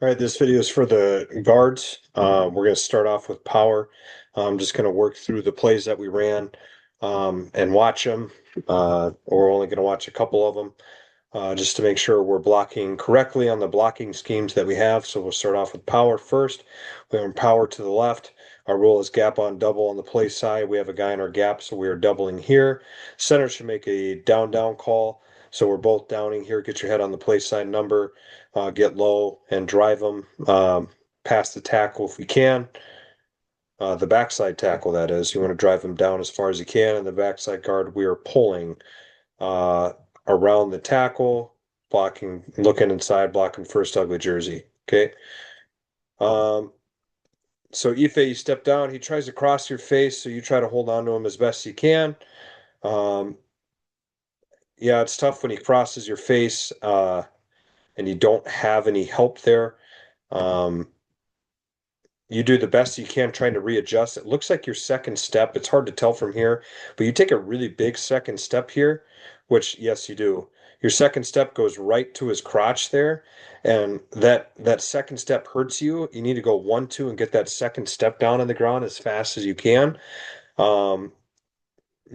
All right, this video is for the guards. We're going to start off with power. I'm just going to work through the plays that we ran and watch them. We're only going to watch a couple of them just to make sure we're blocking correctly on the blocking schemes that we have. So we'll start off with power first. We have power to the left. Our rule is gap on double on the play side. We have a guy in our gap, so we are doubling here. Center should make a down call. So we're both downing here. Get your head on the play side number, get low and drive them past the tackle if we can. The backside tackle, that is. You want to drive them down as far as you can. And the backside guard, we are pulling uh, around the tackle, blocking, looking inside, blocking first ugly jersey. Okay. Um, so Ife, you step down. He tries to cross your face, so you try to hold on to him as best you can. Um, yeah, it's tough when he crosses your face and you don't have any help there. Um, you do the best you can trying to readjust. It looks like your second step, it's hard to tell from here, but you take a really big second step here, which yes, you do. Your second step goes right to his crotch there, and that second step hurts you. You need to go 1-2 and get that second step down on the ground as fast as you can. Um,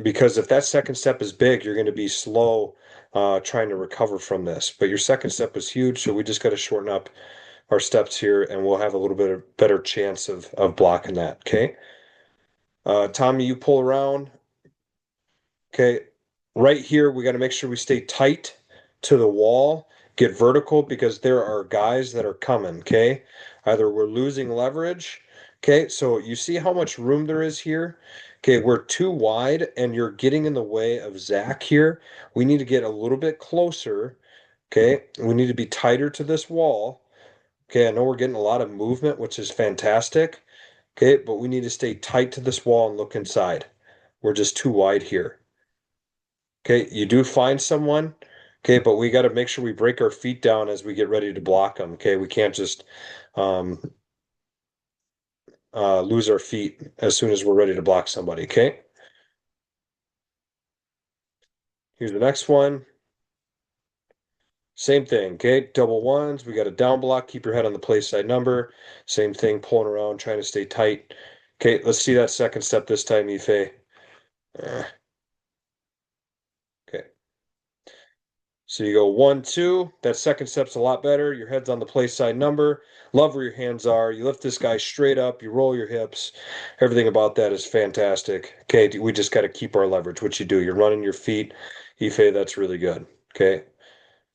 because if that second step is big, you're going to be slow trying to recover from this. But your second step was huge, so we just got to shorten up our steps here, and we'll have a little bit of better chance of blocking that. Okay. Tommy, you pull around. Okay. Right here, we got to make sure we stay tight to the wall, get vertical because there are guys that are coming. Okay. Either we're losing leverage. Okay. So you see how much room there is here. Okay. We're too wide and you're getting in the way of Zach here. We need to get a little bit closer. Okay. We need to be tighter to this wall. Okay, I know we're getting a lot of movement, which is fantastic. Okay, but we need to stay tight to this wall and look inside. We're just too wide here. Okay, you do find someone. Okay, but we got to make sure we break our feet down as we get ready to block them. Okay, we can't just um, lose our feet as soon as we're ready to block somebody. Okay, here's the next one. Same thing. Okay, double ones. We got a down block. Keep your head on the play side number. Same thing, pulling around, trying to stay tight. Okay, let's see that second step this time, Ife. Uh, Okay. So you go 1-2. That second step's a lot better. Your head's on the play side number. Love where your hands are. You lift this guy straight up. You roll your hips. Everything about that is fantastic. Okay, we just got to keep our leverage, which you do. You're running your feet. Ife, that's really good. Okay.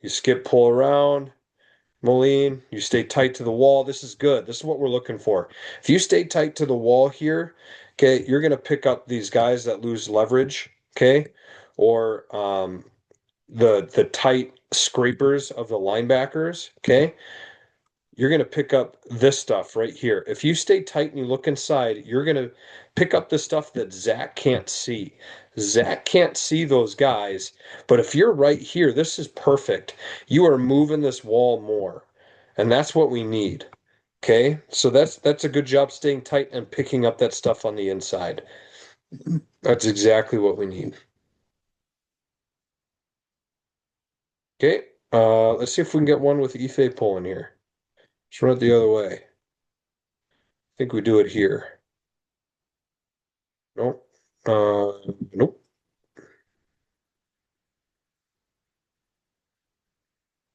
You skip, pull around. Moline, you stay tight to the wall. This is good. This is what we're looking for. If you stay tight to the wall here, okay, you're going to pick up these guys that lose leverage, okay, or the tight scrapers of the linebackers, okay? You're going to pick up this stuff right here. If you stay tight and you look inside, you're going to pick up the stuff that Zach can't see. Zach can't see those guys, but if you're right here, this is perfect. You are moving this wall more, and that's what we need. Okay, so that's a good job staying tight and picking up that stuff on the inside. That's exactly what we need. Okay, let's see if we can get one with Ife pulling here. Let's run it the other way. I think we do it here. Nope. Nope.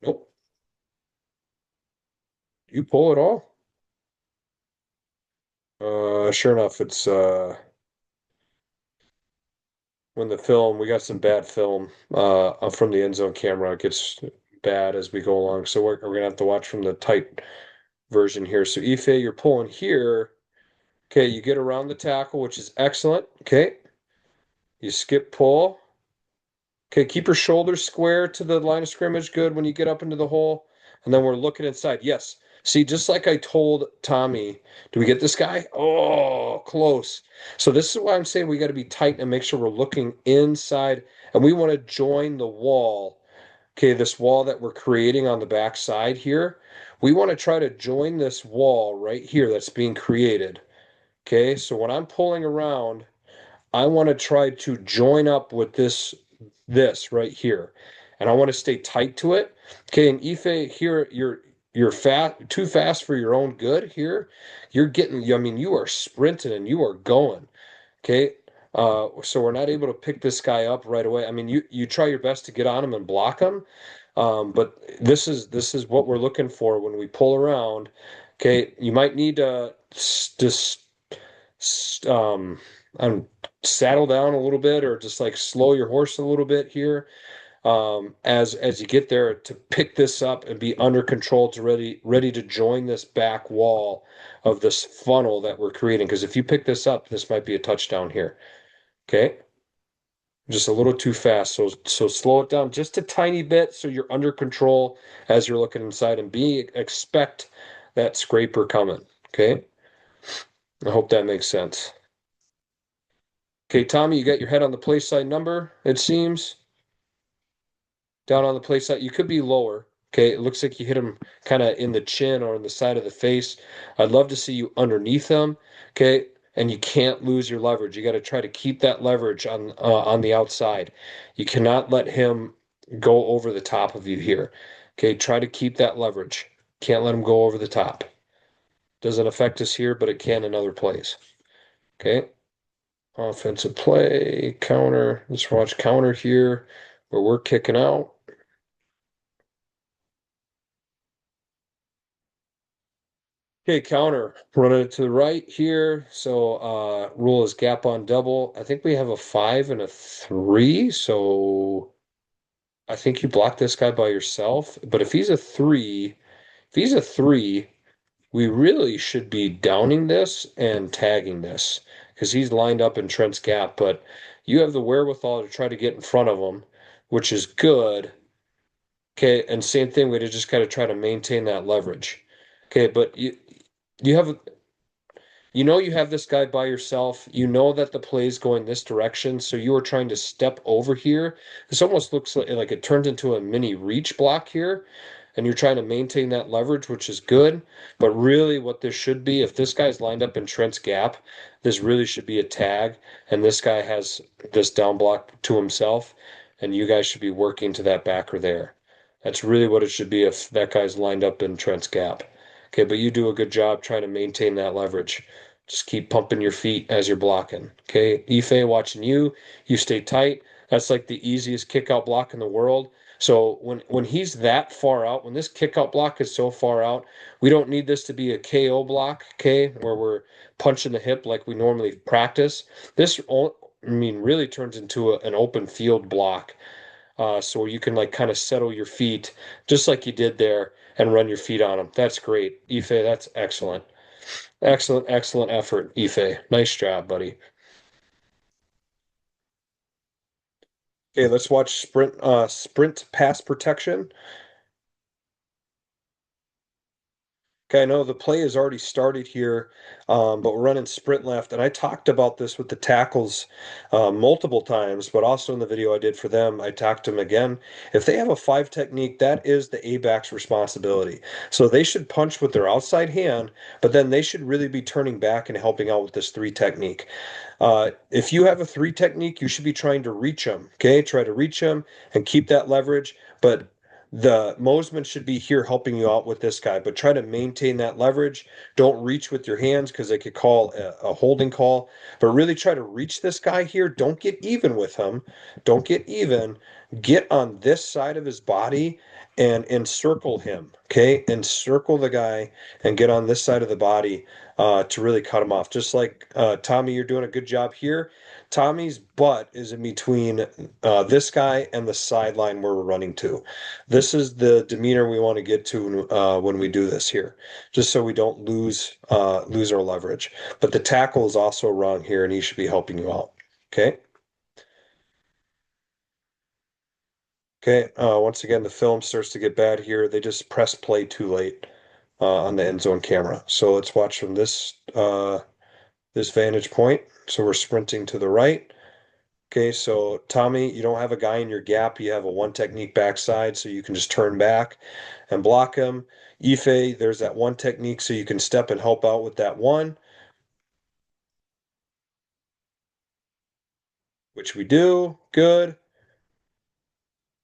Nope. You pull it all? Sure enough, it's when the film, we got some bad film from the end zone camera. It gets bad as we go along. So we're gonna have to watch from the tight version here. So Ife, you're pulling here. Okay, you get around the tackle, which is excellent. Okay. You skip pull. Okay, keep your shoulders square to the line of scrimmage. Good when you get up into the hole. And then we're looking inside. Yes. See, just like I told Tommy, do we get this guy? Oh, close. So this is why I'm saying we got to be tight and make sure we're looking inside. And we want to join the wall. Okay, this wall that we're creating on the back side here. We want to try to join this wall right here that's being created. Okay, so when I'm pulling around, I want to try to join up with this right here. And I want to stay tight to it. Okay, and Ife, here you're too fast for your own good here. You're getting, I mean, you are sprinting and you are going. Okay. So we're not able to pick this guy up right away. I mean, you try your best to get on him and block him. But this is what we're looking for when we pull around. Okay, you might need to just um um saddle down a little bit or just like slow your horse a little bit here as you get there to pick this up and be under control to ready to join this back wall of this funnel that we're creating. Because if you pick this up, this might be a touchdown here. Okay, just a little too fast. So slow it down just a tiny bit so you're under control as you're looking inside and expect that scraper coming. Okay, I hope that makes sense. Okay, Tommy, you got your head on the play side number, it seems. Down on the play side. You could be lower. Okay, it looks like you hit him kind of in the chin or in the side of the face. I'd love to see you underneath him. Okay, and you can't lose your leverage. You got to try to keep that leverage on the outside. You cannot let him go over the top of you here. Okay, try to keep that leverage. Can't let him go over the top. Doesn't affect us here, but it can in other plays. Okay, offensive play, counter. Let's watch counter here where we're kicking out. Okay, counter. Running it to the right here. So rule is gap on double. I think we have a 5 and a 3. So I think you block this guy by yourself. But if he's a 3, we really should be downing this and tagging this because he's lined up in Trent's gap. But you have the wherewithal to try to get in front of him, which is good. Okay, and same thing, we just gotta try to maintain that leverage. Okay, but you have you have this guy by yourself. You know that the play's going this direction, so you are trying to step over here. This almost looks like it turns into a mini reach block here, and you're trying to maintain that leverage, which is good. But really, what this should be, if this guy's lined up in Trent's gap, this really should be a tag, and this guy has this down block to himself, and you guys should be working to that backer there. That's really what it should be if that guy's lined up in Trent's gap. Okay, but you do a good job trying to maintain that leverage. Just keep pumping your feet as you're blocking. Okay, Ife watching you. You stay tight. That's like the easiest kick out block in the world. So when he's that far out, when this kick out block is so far out, we don't need this to be a KO block, okay, where we're punching the hip like we normally practice. This, I mean, really turns into an open field block. So you can like kind of settle your feet just like you did there and run your feet on them. That's great. Ife, that's excellent. Excellent, excellent effort, Ife. Nice job, buddy. Okay, let's watch sprint pass protection. Okay, I know the play has already started here, but we're running sprint left, and I talked about this with the tackles multiple times, but also in the video I did for them, I talked to them again. If they have a 5 technique, that is the A-back's responsibility. So they should punch with their outside hand, but then they should really be turning back and helping out with this 3 technique. If you have a 3 technique, you should be trying to reach them. Okay, try to reach them and keep that leverage, but the Mosman should be here helping you out with this guy, but try to maintain that leverage. Don't reach with your hands because they could call a holding call, but really try to reach this guy here. Don't get even with him. Don't get even. Get on this side of his body and encircle him. Okay, encircle the guy and get on this side of the body to really cut him off. Just like Tommy, you're doing a good job here. Tommy's butt is in between this guy and the sideline where we're running to. This is the demeanor we want to get to when we do this here, just so we don't lose our leverage. But the tackle is also wrong here, and he should be helping you out. Okay. Okay. Once again, the film starts to get bad here. They just press play too late on the end zone camera. So let's watch from this vantage point. So we're sprinting to the right. Okay, so Tommy, you don't have a guy in your gap. You have a one technique backside, so you can just turn back and block him. Ife, there's that one technique, so you can step and help out with that one, which we do. Good.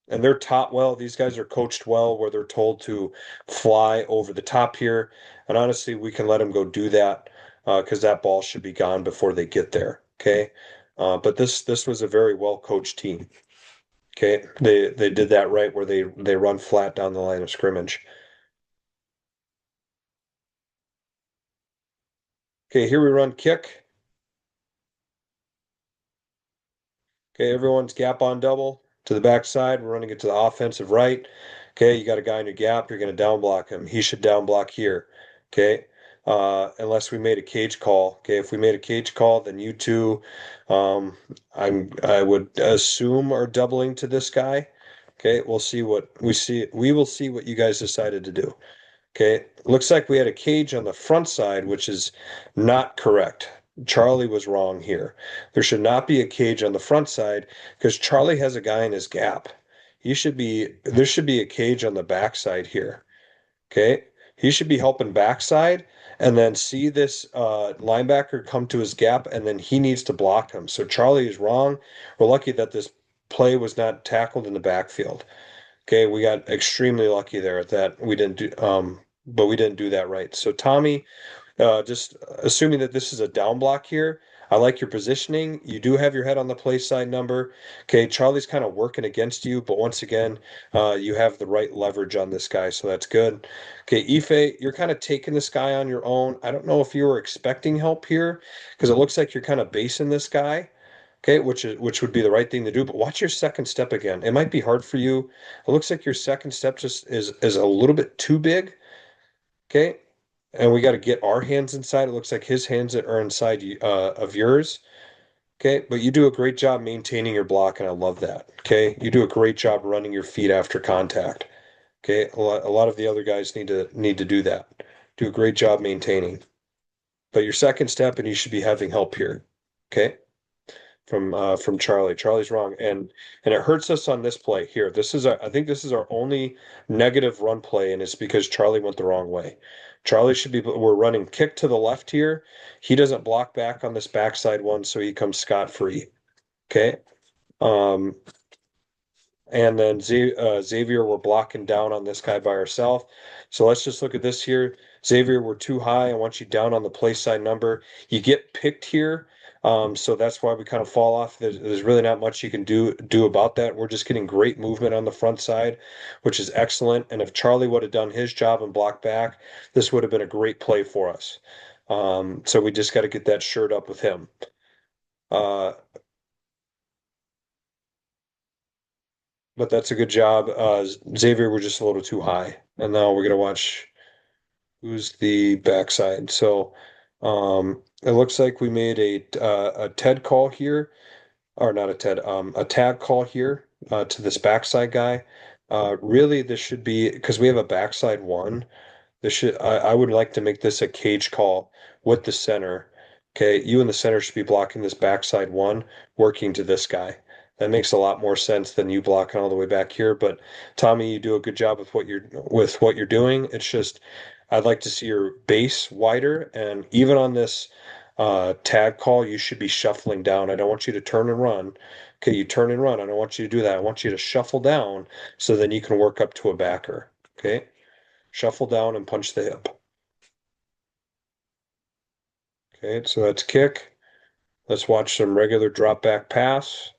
and they're taught well. These guys are coached well where they're told to fly over the top here. And honestly, we can let them go do that because that ball should be gone before they get there. Okay. But this was a very well coached team. Okay. They did that right where they run flat down the line of scrimmage. Okay, here we run kick. Okay, everyone's gap on double to the backside. We're running it to the offensive right. Okay, you got a guy in your gap. You're going to down block him. He should down block here. Okay, unless we made a cage call. Okay, if we made a cage call, then you two, I would assume are doubling to this guy. Okay, we'll see what we see. We will see what you guys decided to do. Okay, looks like we had a cage on the front side, which is not correct. Charlie was wrong here. There should not be a cage on the front side because Charlie has a guy in his gap. There should be a cage on the back side here. Okay, he should be helping backside and then see this linebacker come to his gap and then he needs to block him. So Charlie is wrong. We're lucky that this play was not tackled in the backfield. Okay, we got extremely lucky there that we didn't do, but we didn't do that right. So Tommy, just assuming that this is a down block here, I like your positioning. You do have your head on the play side number. Okay, Charlie's kind of working against you, but once again, you have the right leverage on this guy, so that's good. Okay, Ife, you're kind of taking this guy on your own. I don't know if you were expecting help here because it looks like you're kind of basing this guy. Okay, which would be the right thing to do, but watch your second step again. It might be hard for you. It looks like your second step just is a little bit too big. Okay, and we got to get our hands inside. It looks like his hands are inside of yours. Okay, but you do a great job maintaining your block, and I love that. Okay, you do a great job running your feet after contact. Okay, a lot of the other guys need to do that. Do a great job maintaining. But your second step, and you should be having help here. Okay. From Charlie. Charlie's wrong, and it hurts us on this play here. I think this is our only negative run play, and it's because Charlie went the wrong way. Charlie should be. We're running kick to the left here. He doesn't block back on this backside one, so he comes scot free. Okay. Um, and then Xavier, we're blocking down on this guy by ourselves. So let's just look at this here. Xavier, we're too high. I want you down on the play side number. You get picked here. So that's why we kind of fall off. There's really not much you can do about that. We're just getting great movement on the front side, which is excellent. And if Charlie would have done his job and blocked back, this would have been a great play for us. So we just got to get that shirt up with him. Uh, but that's a good job. Xavier, we're just a little too high. And now we're gonna watch who's the backside. So it looks like we made a TED call here, or not a TED, a tag call here to this backside guy. Really, this should be because we have a backside one. I would like to make this a cage call with the center. Okay, you and the center should be blocking this backside one, working to this guy. That makes a lot more sense than you blocking all the way back here. But Tommy, you do a good job with what you're doing. It's just I'd like to see your base wider, and even on this tag call, you should be shuffling down. I don't want you to turn and run. Okay, you turn and run. I don't want you to do that. I want you to shuffle down so then you can work up to a backer. Okay. Shuffle down and punch the hip. Okay, so that's kick. Let's watch some regular drop back pass.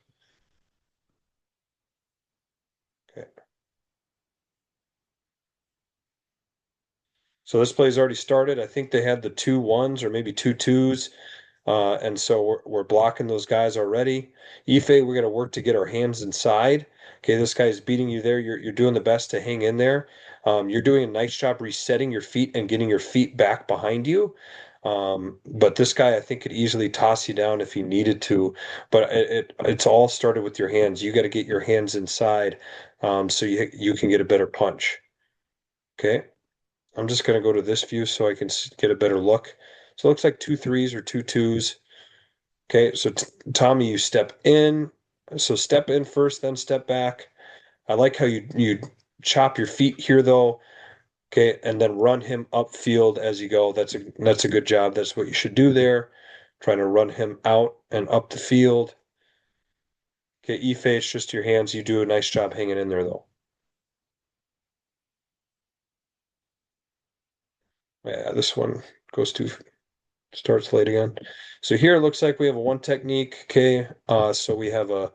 Okay. So this play's already started. I think they had the 2-1s or maybe 2-2s. And so we're blocking those guys already. Ife, we're going to work to get our hands inside. Okay, this guy's beating you there. You're doing the best to hang in there. You're doing a nice job resetting your feet and getting your feet back behind you. But this guy, I think, could easily toss you down if he needed to. But it's all started with your hands. You got to get your hands inside, so you can get a better punch. Okay, I'm just gonna go to this view so I can get a better look. So it looks like 2-3s or 2-2s. Okay, so Tommy, you step in. So step in first, then step back. I like how you chop your feet here though. Okay, and then run him upfield as you go. That's a good job. That's what you should do there. Trying to run him out and up the field. Okay, Ife, it's just your hands. You do a nice job hanging in there though. Yeah, this one goes too starts late again. So here it looks like we have a one technique. Okay, so we have a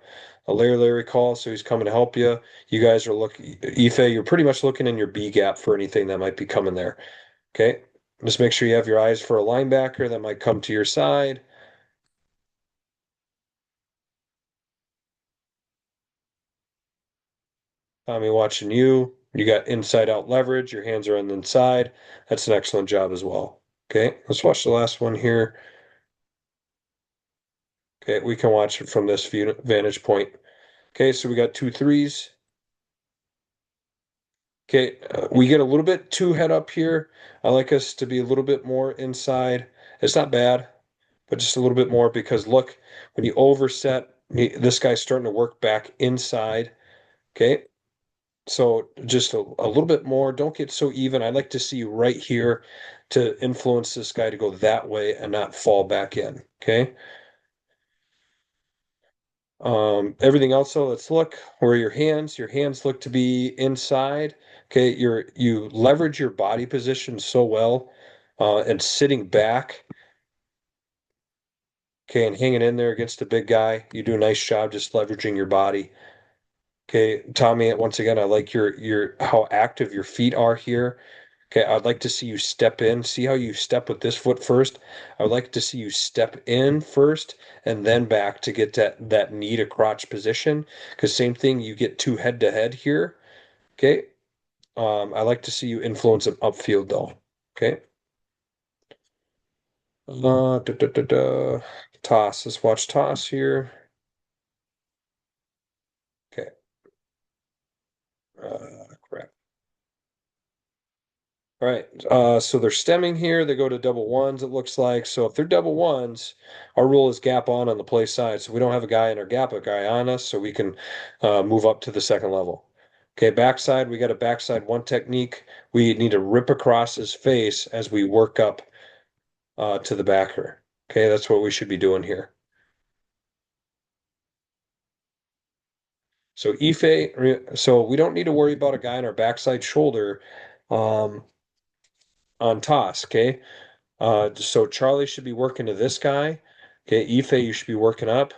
Larry call. So he's coming to help you. You guys are looking, Ife, you're pretty much looking in your B gap for anything that might be coming there. Okay, just make sure you have your eyes for a linebacker that might come to your side. Tommy watching you. You got inside out leverage. Your hands are on the inside. That's an excellent job as well. Okay, let's watch the last one here. Okay, we can watch it from this vantage point. Okay, so we got two threes. Okay, we get a little bit too head up here. I like us to be a little bit more inside. It's not bad, but just a little bit more because look, when you overset, this guy's starting to work back inside. Okay, so just a little bit more. Don't get so even. I'd like to see you right here to influence this guy to go that way and not fall back in. Okay. Everything else, so let's look where your hands look to be inside. Okay, you leverage your body position so well, and sitting back, okay, and hanging in there against the big guy. You do a nice job just leveraging your body. Okay, Tommy, once again, I like your how active your feet are here. Okay, I'd like to see you step in. See how you step with this foot first? I would like to see you step in first and then back to get that knee to crotch position. Because same thing, you get two head to head here. Okay. I like to see you influence them upfield though. Okay. Da, da, da, da. Toss. Let's watch toss here. Okay. Crap. All right. So they're stemming here. They go to double ones, it looks like. So if they're double ones, our rule is gap on the play side. So we don't have a guy in our gap, a guy on us, so we can move up to the second level. Okay, backside, we got a backside one technique. We need to rip across his face as we work up to the backer. Okay, that's what we should be doing here. So Ife, so we don't need to worry about a guy on our backside shoulder um, on toss. Okay, so Charlie should be working to this guy. Okay, Ife, you should be working up.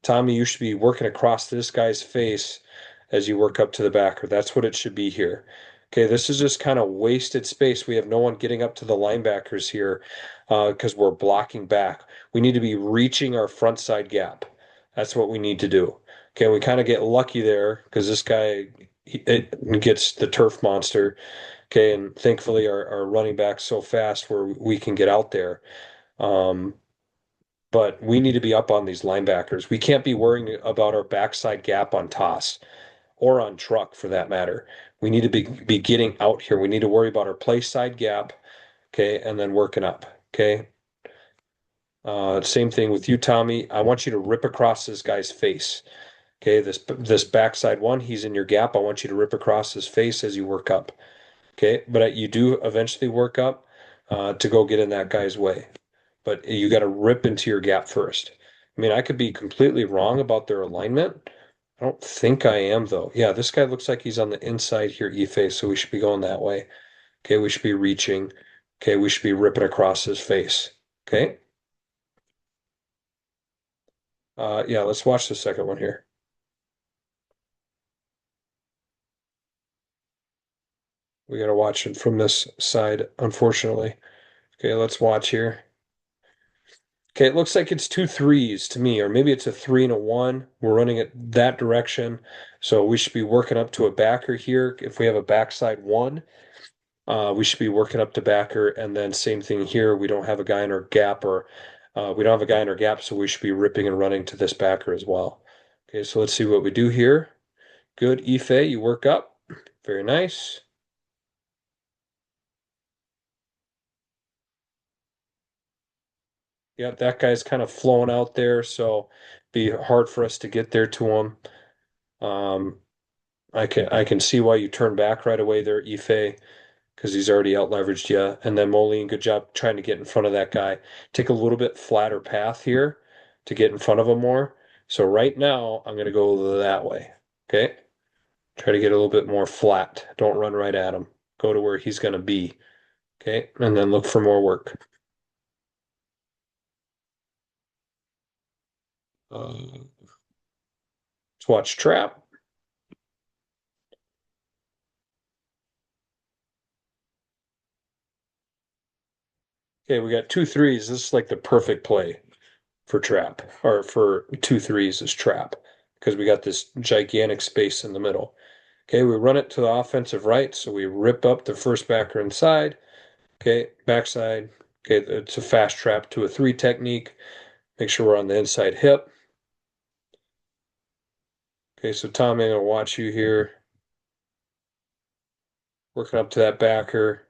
Tommy, you should be working across this guy's face as you work up to the backer. That's what it should be here. Okay, this is just kind of wasted space. We have no one getting up to the linebackers here because we're blocking back. We need to be reaching our front side gap. That's what we need to do. Okay, we kind of get lucky there because this guy it gets the turf monster. Okay, and thankfully our running back's so fast where we can get out there. Um, but we need to be up on these linebackers. We can't be worrying about our backside gap on toss or on truck for that matter. We need to be getting out here. We need to worry about our play side gap, okay, and then working up, okay. Same thing with you, Tommy. I want you to rip across this guy's face. Okay, this backside one, he's in your gap. I want you to rip across his face as you work up. Okay, but you do eventually work up to go get in that guy's way. But you got to rip into your gap first. I mean, I could be completely wrong about their alignment. I don't think I am, though. Yeah, this guy looks like he's on the inside here, Ife, so we should be going that way. Okay, we should be reaching. Okay, we should be ripping across his face. Okay. Yeah, let's watch the second one here. We got to watch it from this side, unfortunately. Okay, let's watch here. Okay, it looks like it's two threes to me, or maybe it's a three and a one. We're running it that direction. So we should be working up to a backer here. If we have a backside one, we should be working up to backer. And then same thing here. We don't have a guy in our gap or we don't have a guy in our gap, so we should be ripping and running to this backer as well. Okay, so let's see what we do here. Good, Ife, you work up. Very nice. Yeah, that guy's kind of flowing out there, so be hard for us to get there to him. Um, I can see why you turn back right away there, Ife, because he's already out leveraged you. And then Moline, good job trying to get in front of that guy. Take a little bit flatter path here to get in front of him more. So right now, I'm going to go that way. Okay. Try to get a little bit more flat. Don't run right at him. Go to where he's going to be. Okay. And then look for more work. Let's watch trap. Okay. We got two threes. This is like the perfect play for trap, or for two threes is trap, because we got this gigantic space in the middle. Okay. We run it to the offensive right. So we rip up the first backer inside. Okay. Backside. Okay. It's a fast trap to a three technique. Make sure we're on the inside hip. Okay, so Tommy, I'm gonna watch you here, working up to that backer.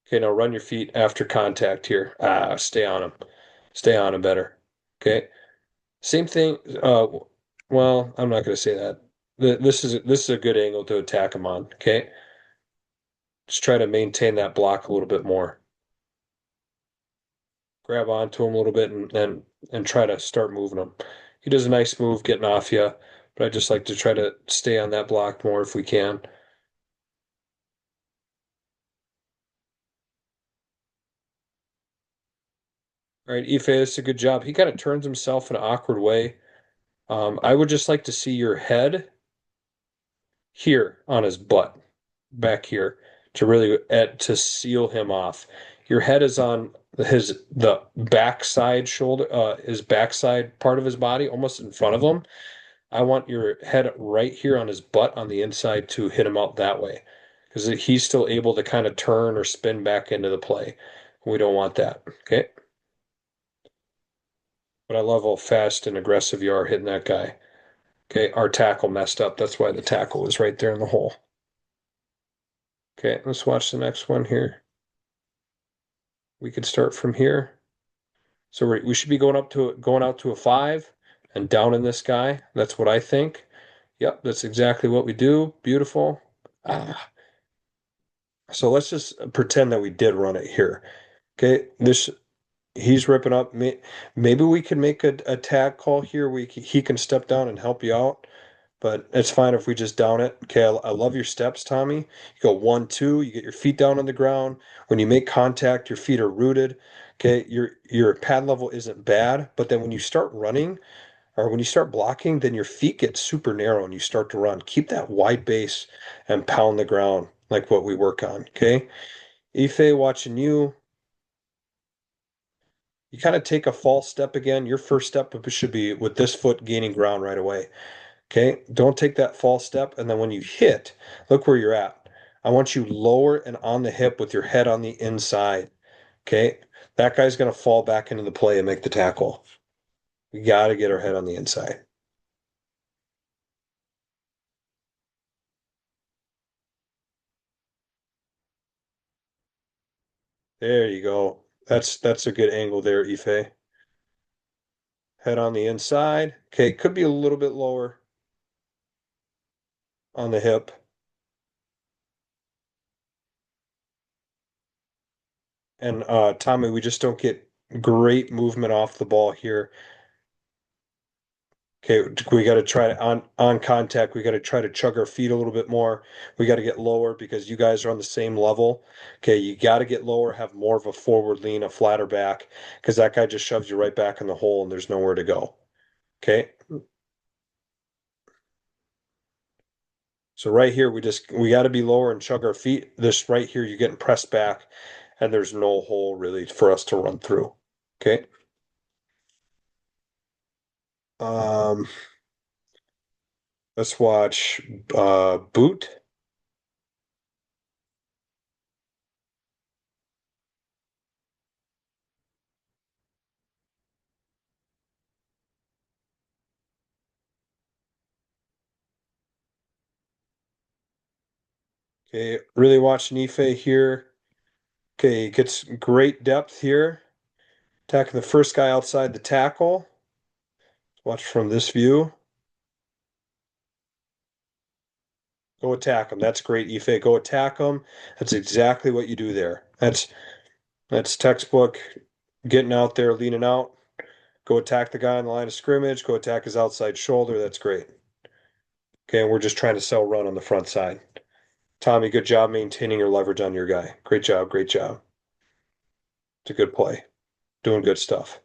Okay, now run your feet after contact here. Stay on him. Stay on him better. Okay. Same thing. Well, I'm not gonna say that. This is a good angle to attack him on. Okay. Just try to maintain that block a little bit more. Grab onto him a little bit and try to start moving him. He does a nice move getting off you, but I just like to try to stay on that block more if we can. All right, Ife, this is a good job. He kind of turns himself in an awkward way. I would just like to see your head here on his butt, back here, to really to seal him off. Your head is on the backside shoulder, his backside part of his body, almost in front of him. I want your head right here on his butt on the inside to hit him out that way, because he's still able to kind of turn or spin back into the play. We don't want that. Okay. But I love how fast and aggressive you are hitting that guy. Okay, our tackle messed up. That's why the tackle was right there in the hole. Okay, let's watch the next one here. We could start from here. So we should be going out to a five and down in this guy. That's what I think. Yep, that's exactly what we do. Beautiful. Ah. So let's just pretend that we did run it here. Okay, this he's ripping up. Maybe we can make a tag call here. He can step down and help you out. But it's fine if we just down it. Okay, I love your steps, Tommy. You go 1, 2, you get your feet down on the ground. When you make contact, your feet are rooted. Okay, your pad level isn't bad, but then when you start running or when you start blocking, then your feet get super narrow and you start to run. Keep that wide base and pound the ground like what we work on. Okay, Ife, watching you. You kind of take a false step again. Your first step should be with this foot gaining ground right away. Okay, don't take that false step. And then when you hit, look where you're at. I want you lower and on the hip with your head on the inside. Okay, that guy's going to fall back into the play and make the tackle. We got to get our head on the inside. There you go. That's a good angle there, Ife. Head on the inside. Okay, could be a little bit lower on the hip. And Tommy, we just don't get great movement off the ball here. Okay, we got to try to on contact. We got to try to chug our feet a little bit more. We got to get lower because you guys are on the same level. Okay, you got to get lower, have more of a forward lean, a flatter back, because that guy just shoves you right back in the hole and there's nowhere to go. Okay, so right here we got to be lower and chug our feet. This right here, you're getting pressed back, and there's no hole really for us to run through. Okay. Um, let's watch boot. Okay, really watching Ife here. Okay, gets great depth here. Attacking the first guy outside the tackle. Watch from this view. Go attack him. That's great, Ife. Go attack him. That's exactly what you do there. That's textbook getting out there, leaning out. Go attack the guy on the line of scrimmage. Go attack his outside shoulder. That's great. Okay, and we're just trying to sell run on the front side. Tommy, good job maintaining your leverage on your guy. Great job, great job. It's a good play. Doing good stuff.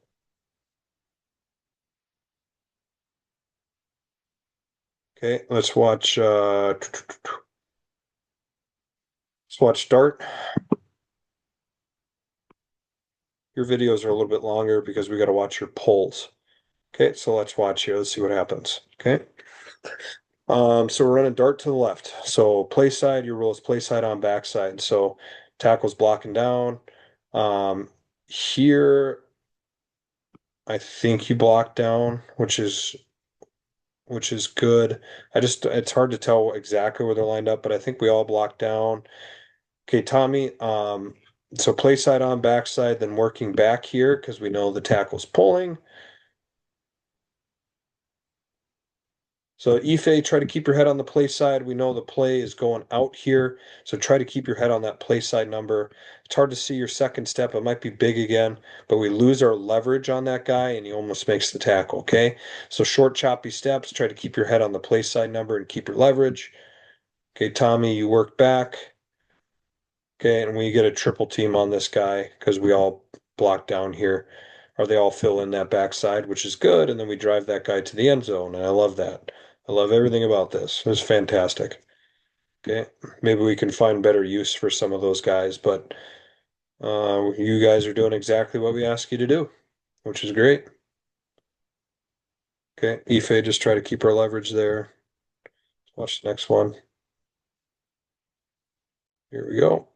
Okay, let's watch Dart. Your videos are a little bit longer because we got to watch your polls. Okay, so let's watch here. Let's see what happens. Okay. So we're running Dart to the left. So play side, your rule is play side on backside. So tackle's blocking down. Here I think you block down, which is good. It's hard to tell exactly where they're lined up, but I think we all block down. Okay, Tommy, so play side on backside, then working back here because we know the tackle's pulling. So Ife, try to keep your head on the play side. We know the play is going out here, so try to keep your head on that play side number. It's hard to see your second step. It might be big again, but we lose our leverage on that guy, and he almost makes the tackle, okay? So short, choppy steps. Try to keep your head on the play side number and keep your leverage. Okay, Tommy, you work back. Okay, and we get a triple team on this guy because we all block down here, or they all fill in that backside, which is good, and then we drive that guy to the end zone, and I love that. I love everything about this. It's fantastic. Okay, maybe we can find better use for some of those guys, but you guys are doing exactly what we ask you to do, which is great. Okay, Ife, just try to keep our leverage there. Watch the next one. Here we go.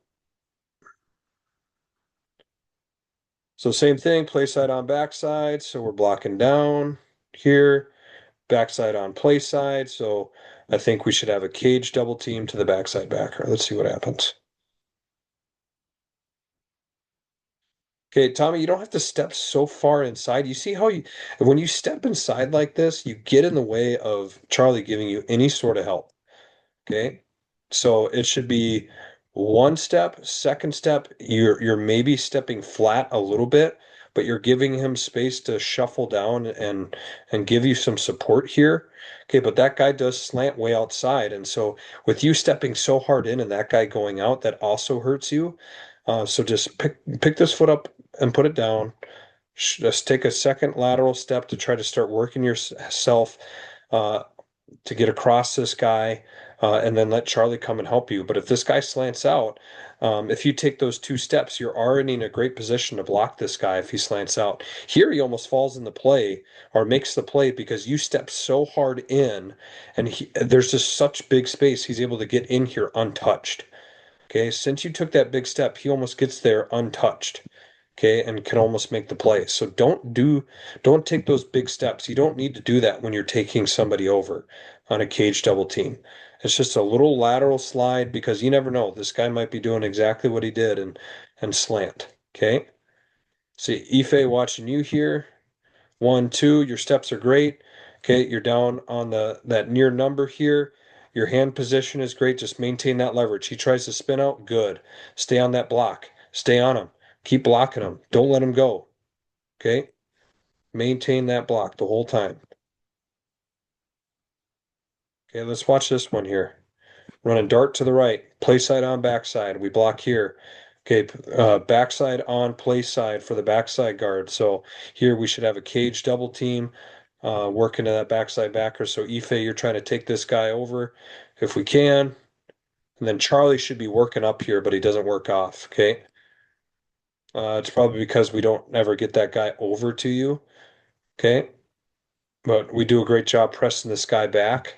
So same thing, play side on backside. So we're blocking down here, backside on play side. So I think we should have a cage double team to the backside backer. Let's see what happens. Okay, Tommy, you don't have to step so far inside. You see how when you step inside like this, you get in the way of Charlie giving you any sort of help. Okay. So it should be one step, second step, you're maybe stepping flat a little bit, but you're giving him space to shuffle down and give you some support here. Okay, but that guy does slant way outside. And so with you stepping so hard in and that guy going out, that also hurts you. So just pick this foot up and put it down. Just take a second lateral step to try to start working yourself uh, to get across this guy, and then let Charlie come and help you. But if this guy slants out, if you take those two steps, you're already in a great position to block this guy if he slants out. Here, he almost falls in the play or makes the play because you step so hard in, and there's just such big space. He's able to get in here untouched. Okay, since you took that big step, he almost gets there untouched. Okay, and can almost make the play. So don't take those big steps. You don't need to do that when you're taking somebody over on a cage double team. It's just a little lateral slide because you never know. This guy might be doing exactly what he did and slant. Okay. See, Ife watching you here. 1, 2, your steps are great. Okay, you're down on that near number here. Your hand position is great. Just maintain that leverage. He tries to spin out, good. Stay on that block. Stay on him. Keep blocking him. Don't let him go. Okay? Maintain that block the whole time. Okay, let's watch this one here. Running dart to the right, play side on backside. We block here. Okay, backside on play side for the backside guard. So here we should have a cage double team working to that backside backer. So Ife, you're trying to take this guy over if we can. And then Charlie should be working up here, but he doesn't work off. Okay. It's probably because we don't ever get that guy over to you. Okay. But we do a great job pressing this guy back.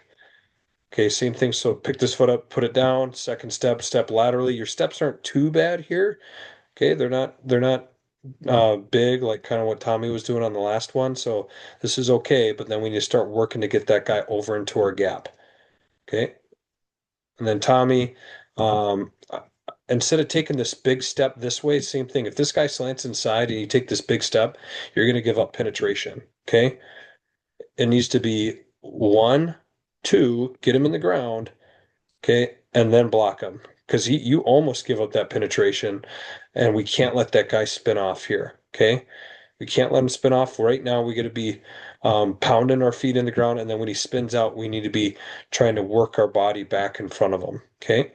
Okay, same thing. So pick this foot up, put it down. Second step, step laterally. Your steps aren't too bad here. Okay, they're not big like kind of what Tommy was doing on the last one. So this is okay, but then we need to start working to get that guy over into our gap. Okay, and then Tommy, instead of taking this big step this way, same thing. If this guy slants inside and you take this big step, you're going to give up penetration. Okay, it needs to be 1, 2, get him in the ground. Okay, and then block him because you almost give up that penetration, and we can't let that guy spin off here. Okay, We can't let him spin off. Right now, we got to be pounding our feet in the ground, and then when he spins out, we need to be trying to work our body back in front of him. Okay.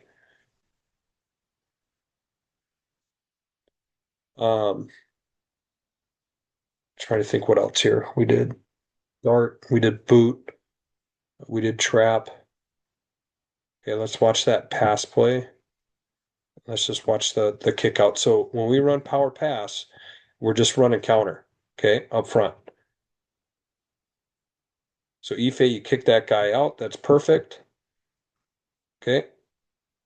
Um, Trying to think what else here. We did dart, we did boot, we did trap. Okay, let's watch that pass play. Let's just watch the kick out. So when we run power pass, we're just running counter. Okay, up front. So Ife, you kick that guy out. That's perfect. Okay.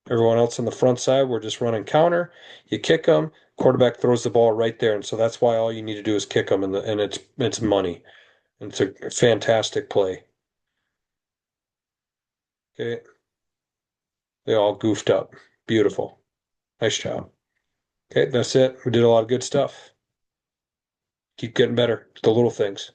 Everyone else on the front side, we're just running counter. You kick them, quarterback throws the ball right there, and so that's why all you need to do is kick them, and it's money. And it's a fantastic play. Okay, they all goofed up. Beautiful. Nice job. Okay, that's it. We did a lot of good stuff. Keep getting better. The little things.